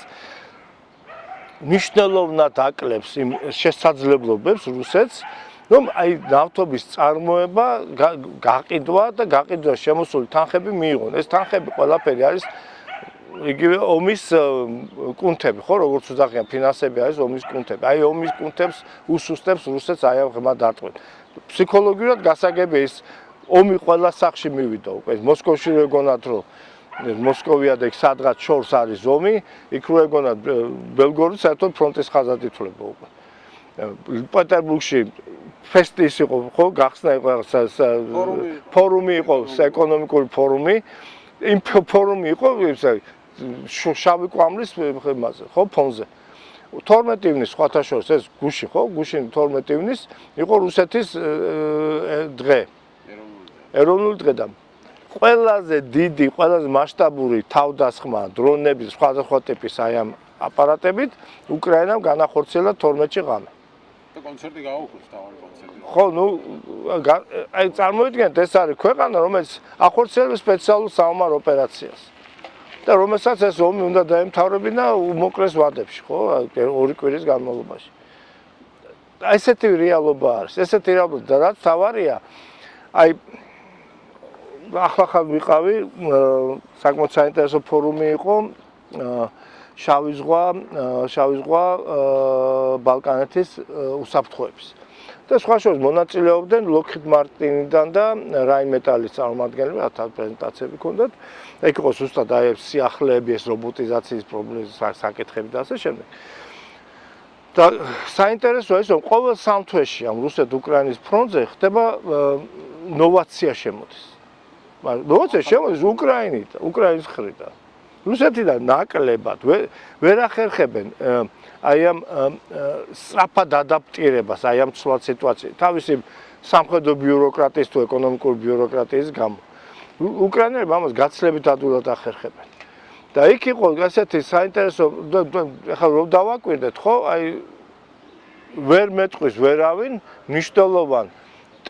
მნიშვნელოვნად აკლებს იმ შესაძლებლობებს რუსეთს, რომ აი ნავთობის წარმოება გაყიდვა და გაყიდვა შემოსული თანხები მიიღონ. ეს თანხები ყველაფერი არის იგივე ომის კუნთები, ხო, როგორც უძახიან, ფინანსები არის ომის კუნთები. აი ომის კუნთებს უსუსტებს რუსეთს აი ამ ღრმა დარტყმებით. ფსიქოლოგიურად გასაგებია ის ომი ყველა სახში მივიდა უკვე. მოსკოვში ეგონათ რომ მოსკოვია და იქ სადღაც შორს არის ომი, იქ რო ეგონათ ბელგოროდი საერთოდ ფრონტის ხაზად ითვლება უკვე. პეტერბურგში ფესტის იყო, ხო, გახსნა იყო ფორუმი იყო, ეკონომიკური ფორუმი. იმ ფორუმი იყო შავი კვამლის ხემაზე, ხო, ფონზე. 12 ივნის სხვათა შორის ეს გუში, ხო, გუშინ 12 ივნის იყო რუსეთის დღე. ეროვნული დღე და ყველაზე დიდი, ყველაზე მასშტაბური თავდასხმა დრონების სხვადასხვა ტიპის აი ამ აპარატებით უკრაინამ განახორციელა 12-ში ღამე. და კონცერტი გააუქმეს, თავარი კონცერტი. ხო, ნუ აი წარმოიდგინეთ, ეს არის ქვეყანა, რომელიც ახორციელებს სპეციალურ საომარ ოპერაციას. და რომელსაც ეს ომი უნდა დაემთავრებინა უმოკლეს ვადებში, ხო, 2 კვირის განმავლობაში. ესეთი რეალობა არის, ესეთი რეალობა და რაც თავარია, აი ახლა ვიყავი, საკმაოდ საინტერესო ფორუმი იყო, შავი ზღვა ბალკანეთის უსაფრთხოების. და სხვა შორის მონაწილეობდნენ Lockheed Martin-დან და Rheinmetall-ის წარმომადგენლები, რათა პრეზენტაციები ჰქონდათ. ეგ იყო ზუსტად აი სიახლეები, ეს რობოტიზაციის პრობლემის საკითხები და ასე შემდეგ. და საინტერესოა ის, რომ ყოველ 3 თვეში ამ რუსეთ-უკრაინის ფრონტზე ხდება ნოვაცია შემოდის. მაგრამ ნოვაცია შემოდის უკრაინის მხრიდან. რუსეთიდან ნაკლებად ვერ ახერხებენ აი ამ სწრაფად ადაპტირებას აი ამ ცვლად სიტუაციას თავისი სამხედრო ბიუროკრატიის თუ ეკონომიკური ბიუროკრატიის გამო. უკრაინელები ამას გაცილებით ადვილად ახერხებენ. და იქ იყო ასეთი საინტერესო ახლა რომ დავაკვირდეთ, ხო, აი ვერ მეტყვის ვერავინ მნიშვნელოვან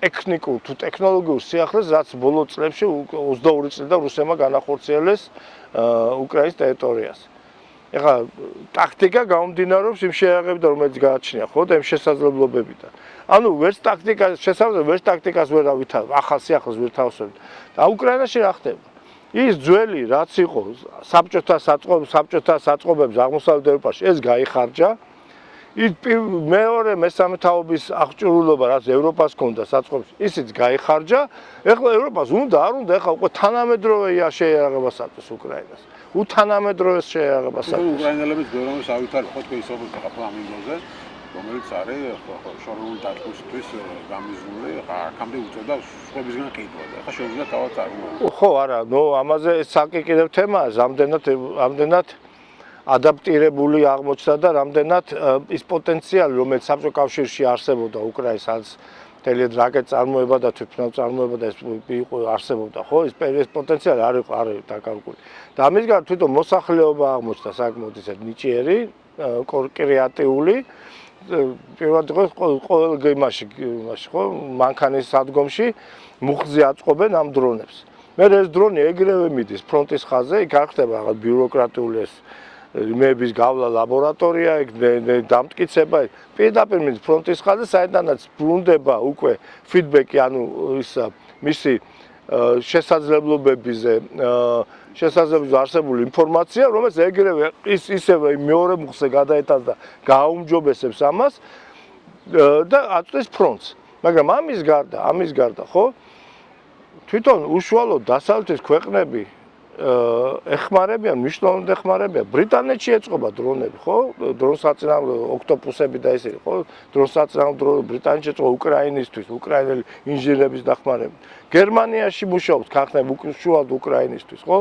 ტექნიკურ თუ ტექნოლოგიურ სიახლეს, რაც ბოლო წლებში 22 წლიდან რუსებმა განახორციელეს უკრაინის ტერიტორიაზე. ეხლა ტაქტიკა გამომდინარეობს იმ შეიარაღებიდან, რომელიც გააჩნია, ხო, და იმ შესაძლებლობებიდან. ანუ ვერც ტაქტიკას ვერ ავითარებ, ახალ სიახლეს ვერ თავსებთ. და უკრაინაში რა ხდება? ის ძველი რაც იყო საბჭოთა საწყობებში აღმოსავლეთ ევროპაში, ეს გაიხარჯა. ის მეორე მესამე თაობის აღჭურვილობა რაც ევროპას ჰქონდა საწყობში ისიც გაიხარჯა ეხლა ევროპას უნდა არ უნდა ეხლა უკვე თანამედროვე შეიარაღებას აწვევს უკრაინას უთანამედროვე შეიარაღებას აწვევს უკრაინელებს ბევრს ავითარებ ხო თქვენ ისაუბრეთ ახლა ფლამინგოზე რომელიც არის შორეული დათვისთვის გამიზნული ხა აქამდე უწევდა სხვებისგან ყიდვა და ხა შეუძლია თავად წარმოუდგინოს ხო არა ნუ ამაზე საკი კიდევ თემაა ამდენად ადაპტირებული აღმოჩნდა და რამდენად ის პოტენციალი რომელიც საბჭოთა კავშირში არსებობდა უკრაინას მთელი რაკეტ წარმოება და თვითმფრინავ წარმოება და ეს იყო არსებობდა ხო ეს პოტენციალი არ იყო დაკარგული და ამის გარდა თვითონ მოსახლეობა აღმოჩნდა საკმაოდ ისე ნიჭიერი კრეატიული პირველად ყოველ იმაში ხო მანქანის სადგომში მუხზე აწყობენ ამ დრონებს მე ეს დრონი ეგრევე მიდის ფრონტის ხაზზე იქ არ ხდება რაღაც ბიუროკრატიული ეს იმების გავლა ლაბორატორია ეგ დამტკიცება პირდაპირ მიდის ფრონტის ხაზზე საიდანაც ბრუნდება უკვე ფიდბექი ანუ ის მისი შესაძლებლობებზე არსებული ინფორმაცია რომელიც ეგრევე ისევე მეორე მუხზე გადაეტანს და გააუმჯობესებს ამას და აწვდის ფრონტს მაგრამ ამის გარდა ხო თვითონ უშუალოდ დასავლეთის ქვეყნები ეხმარებიან მნიშვნელოვნად ეხმარებიან ბრიტანეთში ეწყობა დრონები ხო დრონსაწინააღმდეგო ოქტოპუსები და ისინი ხო დრონსაწინააღმდეგო ბრიტანეთში ეწყობა უკრაინისთვის უკრაინელი ინჟინერების დახმარებით გერმანიაში მუშაობს ქარხნები უშუალოდ უკრაინისთვის ხო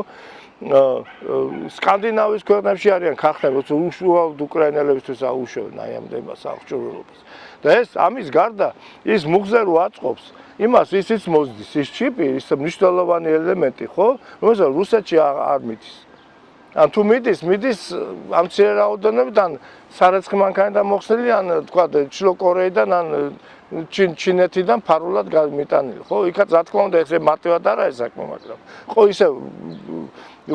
სკანდინავიის ქვეყნებში არიან ქარხნები უშუალოდ უკრაინელებისთვის აუშევენ აი ამ დებას აღჭურვილობას და ეს ამის გარდა ის მუხზე რო აწყობს იმას ისიც მოძდის ის ჩიპი ის მნიშვნელოვანი ელემენტი ხო რომელსაც რუსეთში არ მიდის ან თუ მიდის ამ მცირე რაოდენობიდან სარეცხი მანქანიდან მოხსნილი ან თქვა ჩრდილო კორეიდან ან ჩინეთიდან ფარულად გამიტანილი ხო იქაც რა თქმა უნდა ეს მარტივად არა ეს საქმე მაგრამ ხო ისე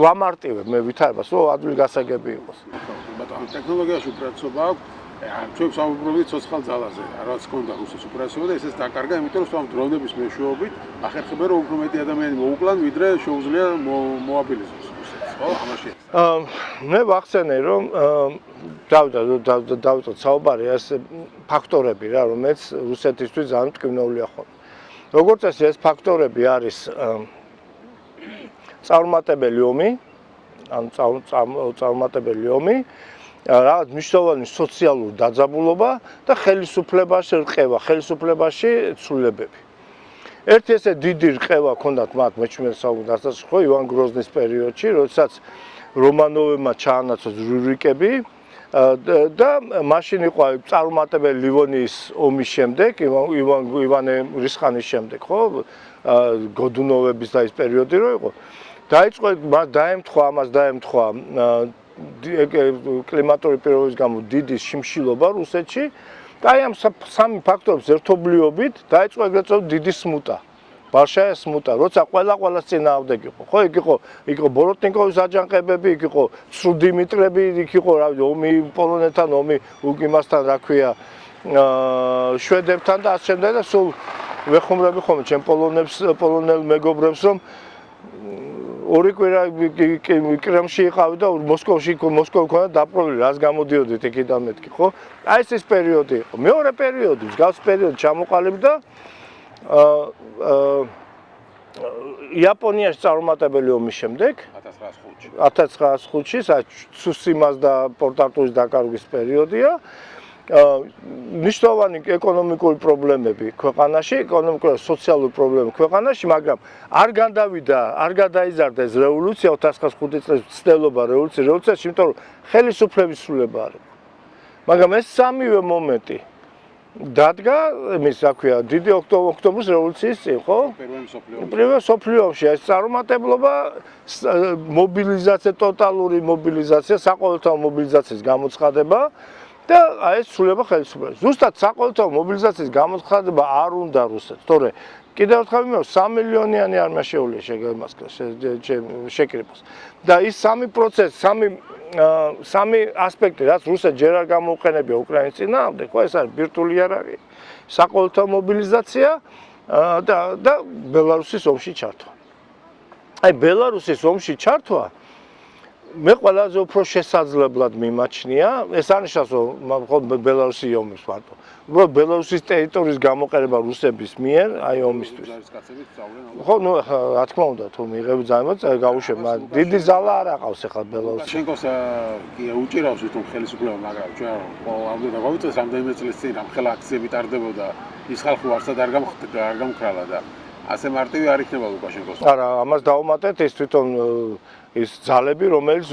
ვამარტივებ მე ვითარებას რომ ადვილი გასაგები იყოს ბატონო ტექნოლოგიაში უპირატესობა აქვს ჩვენ საუბრობთ ცოცხალ ძალაზე რაც ჰქონდა რუსეთს უპირატესობა და ესეც დაკარგა იმიტომ რომ ამ დრონების მეშვეობით ახერხებენ რომ უფრო მეტი ადამიანი მოუკლან ვიდრე შეუძლია მოაბილიზოს ხო ამაში მე ვახსენე რომ დავიწყოთ საუბარი ეს ფაქტორები რა რომელიც რუსეთისთვის ძალიან მტკივნეულია ხოლმე როგორც ეს ფაქტორები არის წარუმატებელი ომი ან წარუმატებელი ომი რაღაც მნიშვნელოვანი სოციალური დაძაბულობა და ხელისუფლებაში რყევა, ხელისუფლებაში ცვლილებები. ერთი ესე დიდი რყევა ჰქონდათ მათ მე-17 საუკუნის დასაწყისში ხო ივან გროზნის პერიოდში, როდესაც რომანოვებმა ჩაანაცვლეს რურიკები და მაშინ იყო წარუმატებელი ლივონიის ომის შემდეგ, ივანე რისხანის შემდეგ, ხო? გოდუნოვების და ის პერიოდი რო იყო. დაიწყო ამას დაემთხვა კლიმატური პირობების გამო დიდი შიმშილობა რუსეთში და აი ამ სამი ფაქტორის ერთობლიობით დაიწყო ეგრეთ წოდებული დიდი სმუტა. ბარშაის სმუტა, როცა ყველას წინააღმდეგ იყო. ხო, იქ იყო ბოროტნიკოვის აჯანყებები, იქ იყო სრუდიმიტრები, იქ იყო რა ვიცი, ომი პოლონეთთან, ომი უკიმასთან, რა ქვია, შვედებთან და ასე შემდეგ და სულ ვეხუმრები ხოლმე ჩემ პოლონელ მეგობრებს, რომ ორი კვირა კრემლში იყავი და მოსკოვი ქონდა დაპყრობილი, რას გამოდიოდით იქიდან მეთქი, ხო? აი ეს პერიოდი იყო. მეორე პერიოდი, მსგავს პერიოდი ჩამოყალიბდა იაპონიაში წარუმატებელი ომის შემდეგ 1905-ში, ცუსიმას და პორტ-არტურის დაკარგვის პერიოდია. ნიშნავანი ეკონომიკური პრობლემები ქვეყანაში, ეკონომიკური სოციალური პრობლემები ქვეყანაში, მაგრამ არ გადაიზარდა ეს რევოლუცია 1905 წლის ცდელობა რევოლუციაში, იმიტომ რომ ხელისუფლების სრულება არ იყო. მაგრამ ეს სამივე მომენტი დადგა, იმის რა ქვია, დიდი ოქტომბრის რევოლუციის წინ, ხო? პირველ მსოფლიო ომში ეს წარუმატებლობა, მობილიზაცია, ტოტალური მობილიზაცია, საყოველთაო მობილიზაციის გამოცხადება და აი ეს სრულება ხელისუფლებას. ზუსტად საყოველთაო მობილიზაციის გამოცხადება არ უნდა რუსეთს, თორე კიდევ ერთხელ ვიმეორე 3 მილიონიანი არმია შეუძლია შეკრიბოს. და ის სამი პროცესი, სამი ასპექტი, რაც რუსეთს ჯერ არ გამოუყენებია უკრაინის წინააღმდეგ, ხო, ეს არის ბირთვული იარაღი, საყოველთაო მობილიზაცია და ბელარუსის ომში ჩართვა. აი ბელარუსის ომში ჩართვა მე ყველაზე უფრო შესაძლებლად მიმაჩნია, ეს არნიშნავს, რომ ბელარუსი ომის მარტო. უბრალოდ ბელარუსის ტერიტორიის გამოყენება რუსების მიერ, აი ომისთვის. ხო, ნუ რა თქმა უნდა, თუ მიიღები ძალებად, გაუშვებ, მაგრამ დიდი ზალა არ აყავს ახლა ბელარუსში. ლუკაშენკოს კი უჭირავს თვითონ ხელისუფლება, მაგრამ ჩვენ ამდენ გავიწევს რამდენიმე წლის წინ ამ ხელა აქციები ტარდებოდა, ის ხალხი ვარცად არ გამქრალა და ასე მარტივი არ იქნება ლუკაშენკოს. არა, ამას დავუმატეთ ის თვითონ ის ძალები, რომელიც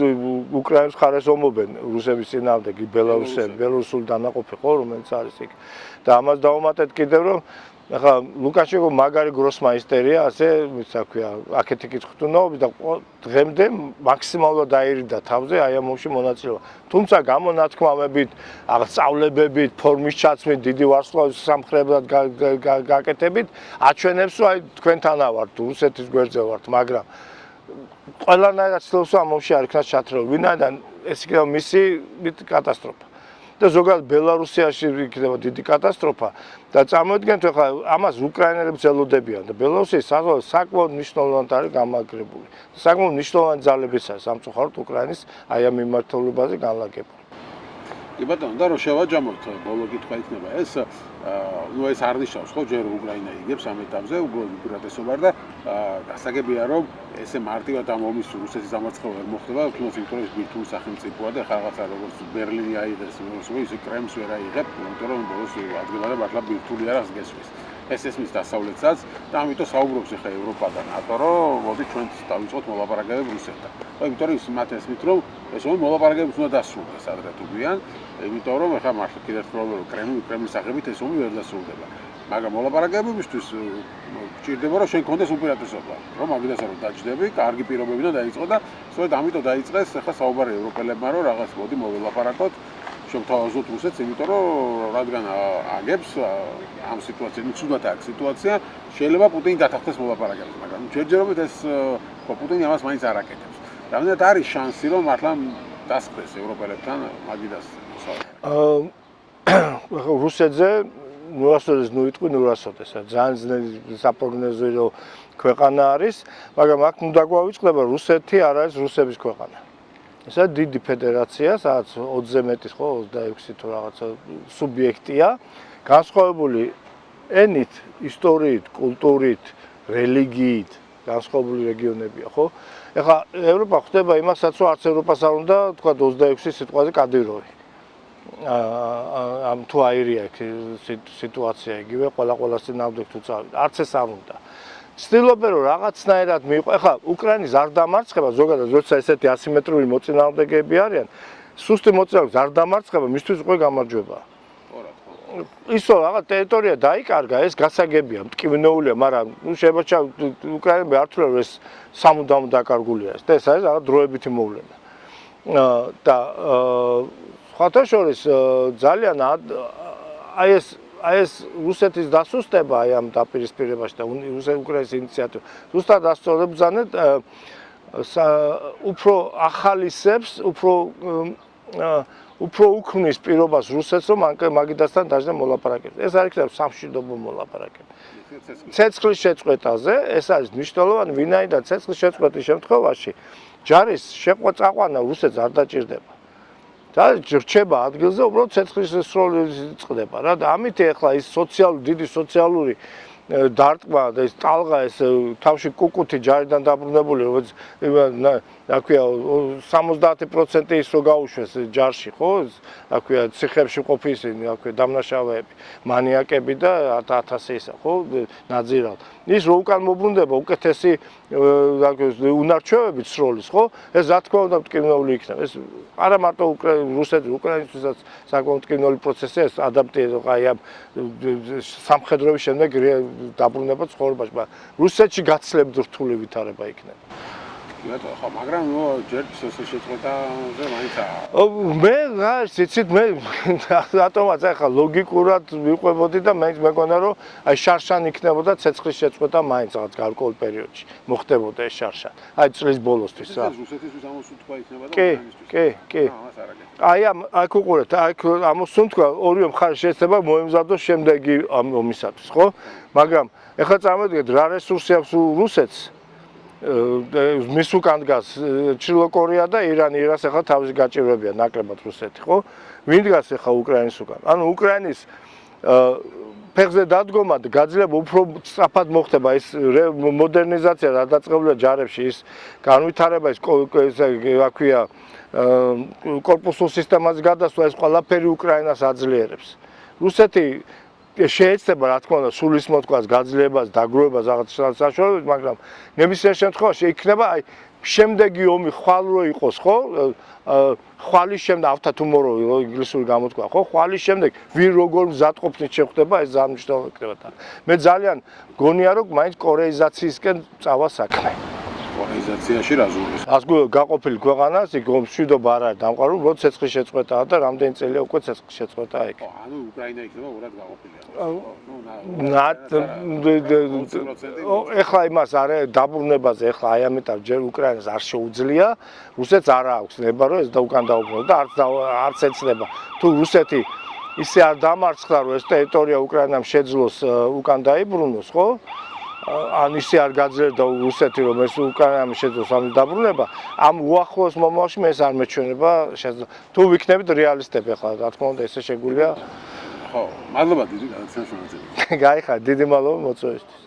უკრაინის მხარეს ომობენ რუსების წინააღმდეგ, ბელარუსები, ბელარუსული დანაყოფი ხო, რომელიც არის იქ. და ამას დავუმატეთ კიდევ რომ ახლა ლუკაშენკო მაგარი გროსმაისტერია, ასე რა ქვია, აქეთი კითხვნაობი და დღემდე მაქსიმალურად დაირიდა თავზე აი ამ ომში მონაწილეობა. თუმცა გამონათქმავებით, სწავლებებით, ფორმის ჩაცმით, დიდი ვარსკვლავის სამხრეთად გაკეთებით, აჩვენებს რომ აი თქვენთანა ვართ, რუსეთის გვერდზე ვართ, მაგრამ ყველანაირად ცდილობს ამ ომში არ იქნას ჩათრეული. ვინაიდან ეს იქნება მისი კატასტროფა. და ზოგადად ბელარუსიაში იქნება დიდი კატასტროფა და წარმოიდგინეთ ახლა ამას უკრაინელებს ელოდებიან და ბელარუსი საკმაოდ მნიშვნელოვნად არის გამაგრებული. საკმაოდ მნიშვნელოვანი ძალებიც არის სამწუხაროდ უკრაინის აი ამ მიმართულებაზე განლაგებული. კი ბატონო, და რომ შევაჯამოთ, ბოლო კითხვა იქნება ეს, ნუ ეს არ ნიშნავს ხო ჯერ უკრაინა იგებს ამ ეტაპზე, უბრალოდ უპირატესობა და გასაგებია რომ ესე მარტივად ამ ომის რუსეთის დამარცხება ვერ მოხდება, თუმცა იმიტომ რომ ეს ბირთვული სახელმწიფოა და ხალხაცა როგორც ბერლინი აიღეს, ისე კრემლს ვერ აიღებ, იმიტომ რომ ბოლოს ადგება და მართლა ბირთვული არას გესვლის. ეს ესმის დასავლეთსაც და ამიტომ საუბრობს ახლა ევროპა და ნატო, რომ მოდი ჩვენ დავიწყოთ მოლაპარაკებები რუსეთთან. ხო, იმიტომ რომ ის მათ ესმით რომ ეს ომი მოლაპარაკებებს უნდა დასრულდეს ადრე თუ გვიან, იმიტომ რომ ახლა მართლა კიდევ ერთხელ რომ კრემლის აღებით ეს ომი ვერ დასრულდება. მაგრამ მოლაპარაკებებისთვის გჭირდება რომ შენ გქონდეს უპირატესობა, რომ მაგიდასა რომ დაჯდები, კარგი პირობები და დაიწყო და სწორედ ამიტომ დაიწყეს ახლა საუბარი ევროპელებმა რომ რაღაც მოდი მოველაპარაკოთ შევთავაზოთ რუსეთს, იმიტომ რომ რადგან აგებს ამ სიტუაციას, მიცუდათ აქ სიტუაცია, შეიძლება პუტინი დათანხმდეს მოლაპარაკებებს, მაგრამ ჯერჯერობით ეს ხო პუტინი ამას მაინც არ აკეთებს. რამდენად არის შანსი, რომ მართლა დასწრეს ევროპელებთან მაგიდას რუსეთზე ნურასოდეს ნუიტყვი ნურასოდეს, ძალიან საპროგნოზო ქვეყანა არის, მაგრამ აქ უნდა გვავიწყდება რუსეთი არ არის რუსების ქვეყანა. ესა დიდი ფედერაცია, სადაც 20-ზე მეტი ხო 26 თუ რაღაცა სუბიექტია, განსხვავებული ენით, ისტორიით, კულტურით, რელიგიით, განსხვავებული რეგიონებია, ხო? ეხლა ევროპა ხდება იმასაც, რომ არც ევროპას არ უნდა, თქვა 26 სიტყვაზე კადიროვი. ამ თუ აირია სიტუაცია იგივე, ყველას წინააღმდეგ თუ წავიდა, არც ეს არ უნდა. ცდილობენ რომ რაღაცნაირად მიიღო. ეხლა უკრაინის არ დამარცხება, ზოგადად როცა ესეთი ასიმეტრიული მოწინააღმდეგეები არიან, სუსტი მოწინააღმდეგე არ დამარცხება, მისთვის უკვე გამარჯვება. ისო რაღაც ტერიტორია დაიკარგა, ეს გასაგებია, მტკივნეულია, მაგრამ ნუ შეებაჩა უკრაინები არ თვლიან რომ ეს სამუდამო დაკარგულია ეს და ეს არის რაღაც დროებითი მოვლენა. და სხვათა შორის ძალიან აი ეს რუსეთის დასუსტება აი ამ დაპირისპირებაში და უკრაინის ინიციატივა ზუსტად ასწორებზანეთ უფრო ახალისებს, უფრო უქმნის პირობას რუსეთს, რომ მაგიდასთან დაждდა მოლაპარაკება. ეს არ იქნება სამშვიდობო მოლაპარაკება. ცეცხლის შეწყვეტაზე ეს არის მნიშვნელოვანი, ვინაიდან ცეცხლის შეწყვეტის შემთხვევაში ჯარის შეყვანა რუსეთს არ დაჭირდება. და რჩება ადგილზე, უბრალოდ ცეცხლის სროლი წყდება რა და ამით ახლა ის დიდი სოციალური დარტყმა და ეს ტალღა ეს თავში კუკუთი ჯარიდან დაბრუნებული, როგორც რა ქვია 70% ის რო გაუშვეს ჯარში, ხო? რა ქვია ციხებში ყოფი ისინი, რა ქვია დამნაშავეები, მანიაკები და 1000 ისა, ხო? ნაძირალ. ის რო უკან მოbrunდება უკეთესი რა ქვია უნარჩვევებით სროლის, ხო? ეს რა თქმა უნდა მტკივნეული იქნება. ეს არა მარტო უკრაინისთვისაც საკმაოდ მტკივნეული პროცესია, ეს ადაპტირება აი ამ სამხედროების შემდეგ დაბრუნება ცხოვრებაში, მაგრამ რუსეთში გაცილებით რთული ვითარება იქნება. ხო, მაგრამ ჯერ შეწყვეტაზე მაინცაა. მე რა იცით, მე რატომაც ახლა ლოგიკურად ვიყვებოდი და მე მეგონა რომ აი შარშან იქნებოდა ცეცხლის შეწყვეტა მაინც რაღაც გარკვეულ პერიოდში მოხდებოდა ეს შარშან. აი წლის ბოლოსთვის რა. რუსეთისთვის ამოსუნთქვა იქნება და კი. აი აქ უყურეთ, აქ ამოსუნთქვა ორივე მხარე შეიძლება მოემზადოს შემდეგი ამ ომისათვის, ხო? მაგრამ ეხლა წარმოიდგინეთ რა რესურსი აქვს რუსეთს მის უკან დგას ჩრდილო კორეა და ირანი. ირანს ახლა თავისი გაჭირვებია ნაკლებად რუსეთი, ხო? ვინ დგას ახლა უკრაინის უკან? ანუ უკრაინის ფეხზე დადგომა და გაძლება უფრო სწრაფად მოხდება ეს მოდერნიზაცია და დაწყებულია ჯარებში, ის განვითარება, ის აქვია კორპუსულ სისტემას გადასვლა, ეს ყველაფერი უკრაინას აძლიერებს. რუსეთი შეეცდება რა თქმა უნდა სულის მოთქვას, გაძლებას, დაგროვებას რაღაც საშუალებით, მაგრამ ნებისმიერ შემთხვევაში იქნება აი შემდეგი ომი ხვალ რო იყოს, ხო? ხვალის შემდეგ after tomorrow ინგლისური გამოთქვა, ხო? ხვალის შემდეგ ვინ როგორ მზადყოფნით შეხვდება, ეს ძალიან მნიშვნელოვანი იქნება. მე ძალიან გონია რომ მაინც კორეიზაციისკენ წავა საქმე. კორეიზაციაში რა ზურგის? ასგო გაყოფილი ქვეყანას, იქ მშვიდობა არ არის დამყარული, უბრალოდ ცეცხლის შეწყვეტაა და რამდენი წელია უკვე ცეცხლის შეწყვეტაა იქ. ანუ უკრაინა იქნებაურად გაყოფილია. ეხლა იმას არა დაბრუნებაზე, ეხლა აი ამიტომ ჯერ უკრაინას არ შეუძლია, რუსეთს არ აქვს ნება რომ ეს და უკან დაუბრუნოს და არც ეცნება. თუ რუსეთი ისე არ დამარცხდა რომ ეს ტერიტორია უკრაინამ შეძლოს უკან დაიბრუნოს, ხო? ან ისე არ გაძლიერდა რუსეთი რომ ეს უკრაინამ შეძლოს ამ დაბრუნება, ამ უახლოეს მომავალში მე ეს არ მეჩვენება შეძლო. თუ ვიქნებით რეალისტები ახლა რა თქმა უნდა ესე შეგვიძლია. ხო, მადლობა დიდი გადაცემის მონაწილეობისთვის. გაიხარ, დიდი მადლობა მოწვევისთვის.